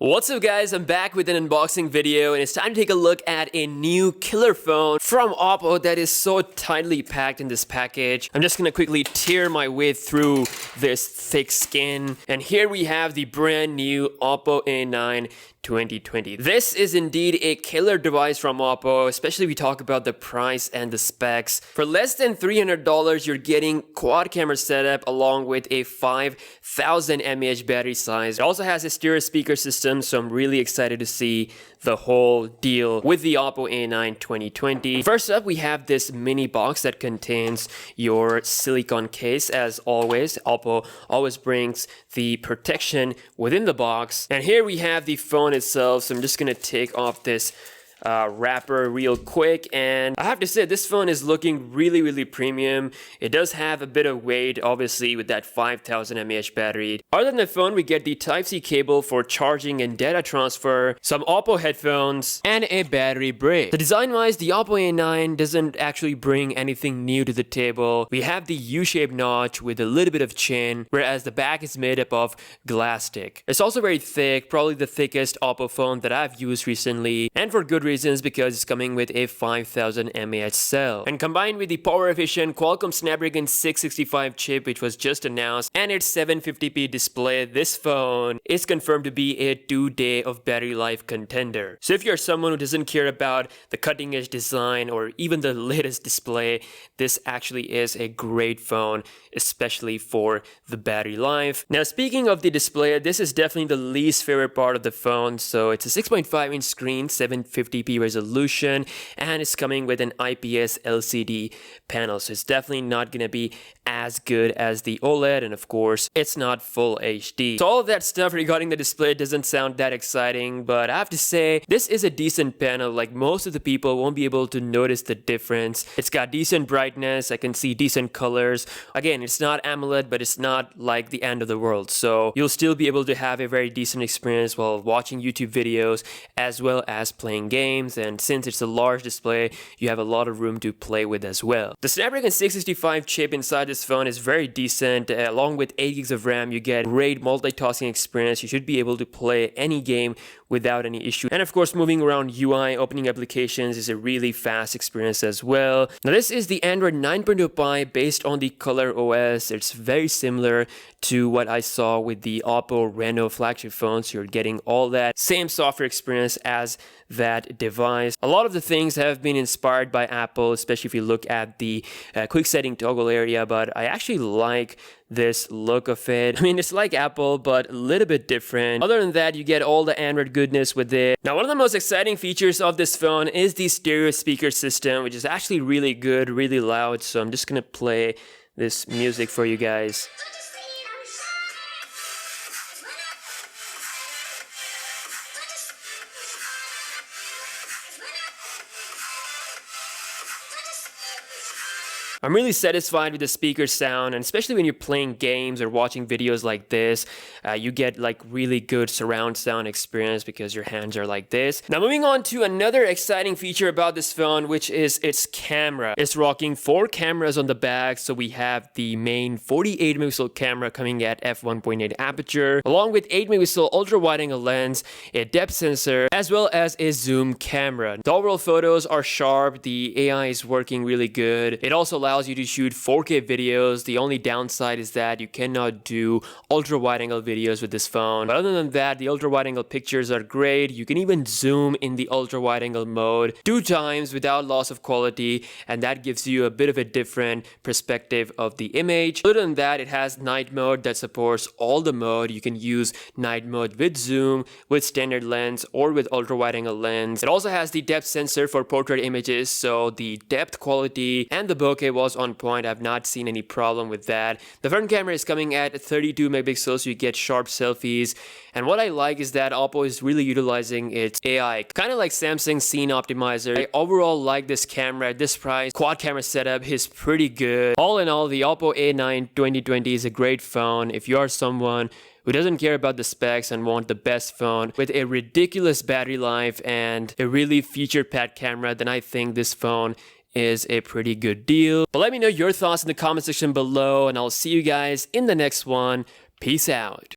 What's up guys, I'm back with an unboxing video and it's time to take a look at a new killer phone from Oppo that is so tightly packed in this package. I'm just gonna quickly tear my way through this thick skin, and here we have the brand new Oppo A9 2020. This is indeed a killer device from Oppo, especially if we talk about the price and the specs. For less than $300, you're getting quad camera setup along with a 5000 mAh battery size. It also has a stereo speaker system, so I'm really excited to see the whole deal with the Oppo A9 2020. First up, we have this mini box that contains your silicone case. As always, Oppo always brings the protection within the box. And here we have the phone itself, so I'm just gonna take off this wrapper real quick, and I have to say this phone is looking really premium. It does have a bit of weight, obviously, with that 5000 mAh battery. Other than the phone, we get the Type-C cable for charging and data transfer, some Oppo headphones, and a battery brick. So design-wise, the Oppo A9 doesn't actually bring anything new to the table. We have the U-shaped notch with a little bit of chin, whereas the back is made up of glass-stick. It's also very thick, probably the thickest Oppo phone that I've used recently, and for good reasons, because it's coming with a 5000 mAh cell. And combined with the power efficient Qualcomm Snapdragon 665 chip, which was just announced, and its 750p display, this phone is confirmed to be a 2-day of battery life contender. So if you're someone who doesn't care about the cutting edge design or even the latest display, this actually is a great phone, especially for the battery life. Now, speaking of the display, this is definitely the least favorite part of the phone. So it's a 6.5-inch screen, 750p resolution, and it's coming with an IPS LCD panel, so it's definitely not going to be as good as the OLED, and of course it's not full HD. So all of that stuff regarding the display doesn't sound that exciting, but I have to say this is a decent panel. Like, most of the people won't be able to notice the difference. It's got decent brightness, I can see decent colors. Again, it's not AMOLED, but it's not like the end of the world, so you'll still be able to have a very decent experience while watching YouTube videos as well as playing games. And since it's a large display, you have a lot of room to play with as well. The Snapdragon 665 chip inside this phone is very decent. Along with 8 gigs of RAM, you get great multitasking experience. You should be able to play any game without any issue. And of course, moving around UI, opening applications is a really fast experience as well. Now, this is the Android 9.0 Pie based on the Color OS. It's very similar to what I saw with the Oppo Reno flagship phones. You're getting all that same software experience as that device. A lot of the things have been inspired by Apple, especially if you look at the quick setting toggle area, but I actually like this look of it. I mean, it's like Apple, but a little bit different. Other than that, you get all the Android goodness with it. Now, one of the most exciting features of this phone is the stereo speaker system, which is actually really good, really loud. So I'm just gonna play this music for you guys. I'm really satisfied with the speaker sound, and especially when you're playing games or watching videos like this, you get like really good surround sound experience because your hands are like this. Now, moving on to another exciting feature about this phone, which is its camera. It's rocking 4 cameras on the back. So we have the main 48 megapixel camera coming at f1.8 aperture, along with 8 megapixel ultra wide angle lens, a depth sensor, as well as a zoom camera. The overall photos are sharp. The AI is working really good. It also allows you to shoot 4K videos. The only downside is that you cannot do ultra wide angle videos with this phone. But other than that, the ultra wide angle pictures are great. You can even zoom in the ultra wide angle mode 2 times without loss of quality, and that gives you a bit of a different perspective of the image. Other than that, it has night mode that supports all the mode. You can use night mode with zoom, with standard lens, or with ultra wide angle lens. It also has the depth sensor for portrait images, so the depth quality and the bokeh was on point. I've not seen any problem with that. The front camera is coming at 32 megapixels, so you get sharp selfies. And what I like is that Oppo is really utilizing its AI, kind of like Samsung's Scene Optimizer. I overall like this camera at this price. Quad camera setup is pretty good. All in all, the Oppo A9 2020 is a great phone. If you are someone who doesn't care about the specs and want the best phone with a ridiculous battery life and a really feature-packed camera, then I think this phone is a pretty good deal. But let me know your thoughts in the comment section below, and I'll see you guys in the next one. Peace out.